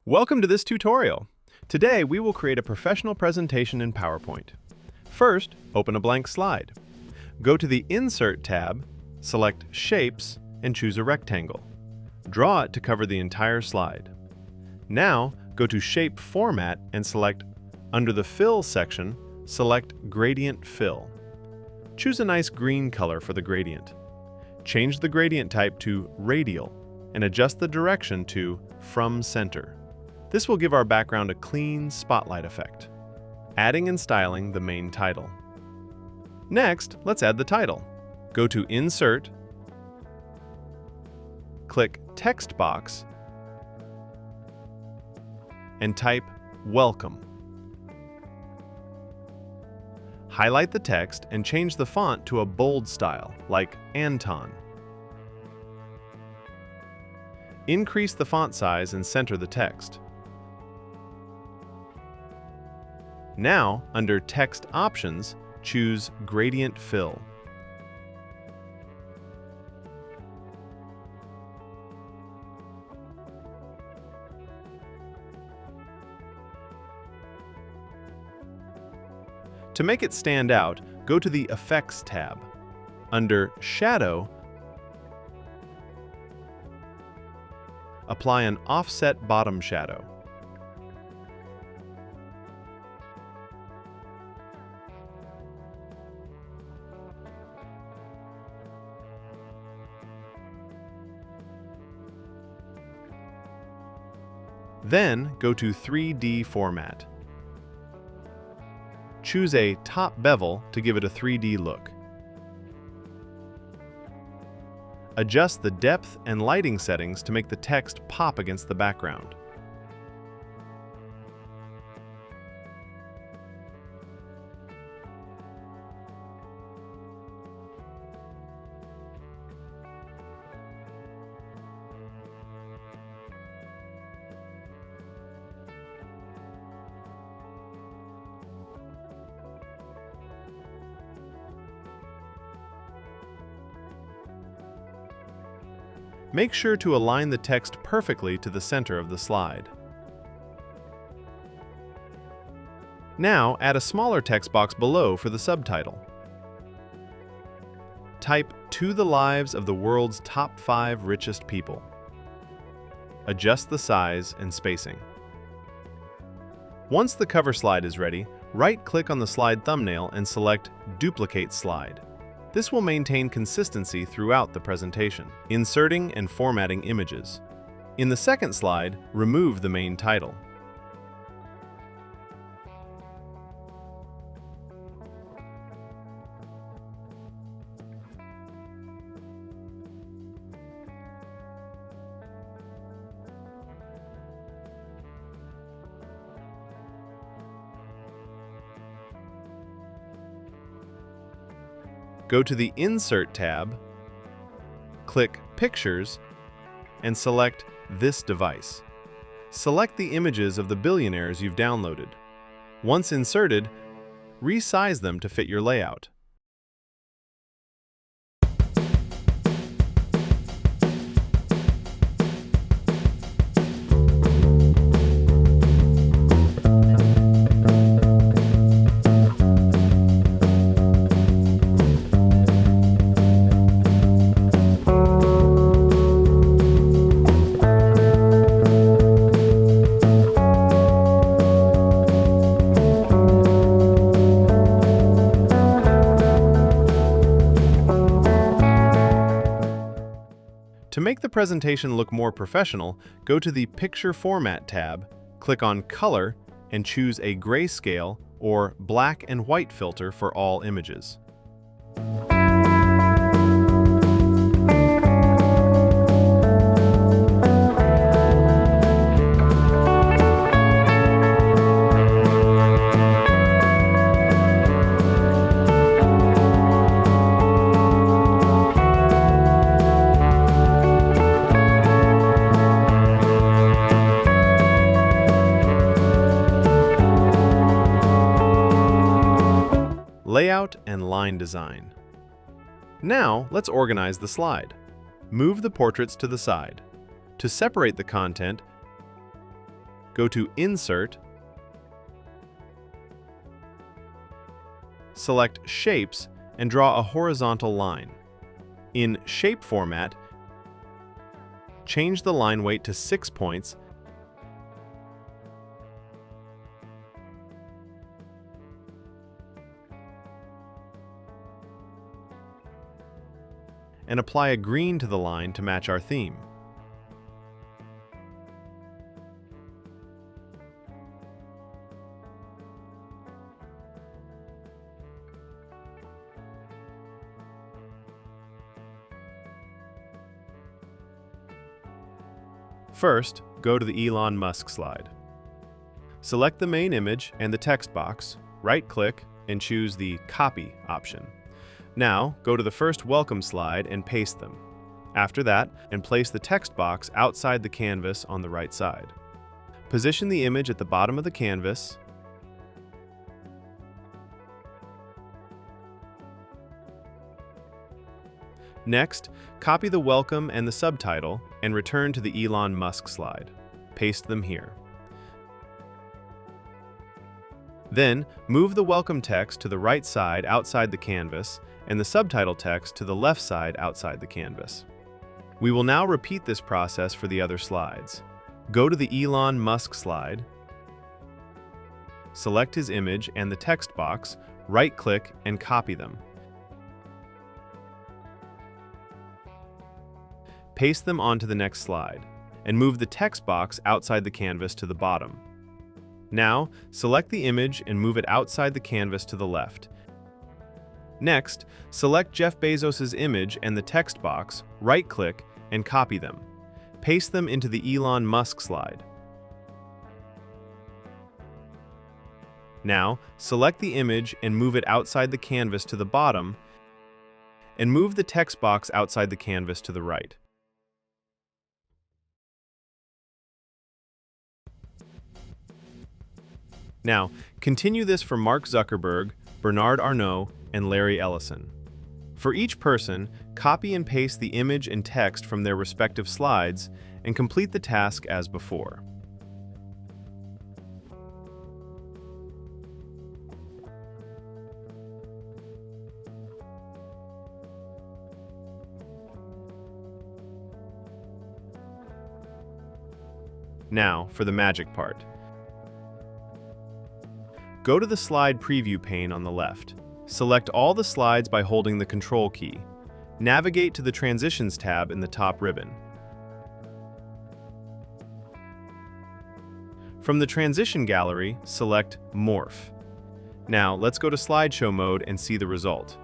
Welcome to this tutorial. Today we will create a professional presentation in PowerPoint. First, open a blank slide. Go to the Insert tab, select Shapes, and choose a rectangle. Draw it to cover the entire slide. Now, go to Shape Format and select, under the Fill section, select Gradient Fill. Choose a nice green color for the gradient. Change the gradient type to Radial and adjust the direction to From Center. This will give our background a clean spotlight effect. Adding and styling the main title. Next, let's add the title. Go to Insert, click Text Box, and type Welcome. Highlight the text and change the font to a bold style, like Anton. Increase the font size and center the text. Now, under Text Options, choose Gradient Fill. To make it stand out, go to the Effects tab. Under Shadow, apply an offset bottom shadow. Then go to 3D Format. Choose a top bevel to give it a 3D look. Adjust the depth and lighting settings to make the text pop against the background. Make sure to align the text perfectly to the center of the slide. Now, add a smaller text box below for the subtitle. Type "To the lives of the world's top 5 richest people." Adjust the size and spacing. Once the cover slide is ready, right-click on the slide thumbnail and select Duplicate Slide. This will maintain consistency throughout the presentation. Inserting and formatting images. In the second slide, remove the main title. Go to the Insert tab, click Pictures, and select this device. Select the images of the billionaires you've downloaded. Once inserted, resize them to fit your layout. To make the presentation look more professional, go to the Picture Format tab, click on Color, and choose a grayscale or black and white filter for all images. Layout and line design. Now, let's organize the slide. Move the portraits to the side. To separate the content, go to Insert, select Shapes, and draw a horizontal line. In Shape format, change the line weight to 6 points and apply a green to the line to match our theme. First, go to the Elon Musk slide. Select the main image and the text box, right-click, and choose the Copy option. Now, go to the first welcome slide and paste them. After that, and place the text box outside the canvas on the right side. Position the image at the bottom of the canvas, next, copy the welcome and the subtitle and return to the Elon Musk slide. Paste them here. Then, move the welcome text to the right side outside the canvas and the subtitle text to the left side outside the canvas. We will now repeat this process for the other slides. Go to the Elon Musk slide, select his image and the text box, right-click and copy them. Paste them onto the next slide, and move the text box outside the canvas to the bottom. Now, select the image and move it outside the canvas to the left. Next, select Jeff Bezos's image and the text box, right-click, and copy them. Paste them into the Elon Musk slide. Now, select the image and move it outside the canvas to the bottom, and move the text box outside the canvas to the right. Now, continue this for Mark Zuckerberg, Bernard Arnault, and Larry Ellison. For each person, copy and paste the image and text from their respective slides and complete the task as before. Now, for the magic part. Go to the slide preview pane on the left. Select all the slides by holding the Control key. Navigate to the Transitions tab in the top ribbon. From the Transition gallery, select Morph. Now, let's go to slideshow mode and see the result.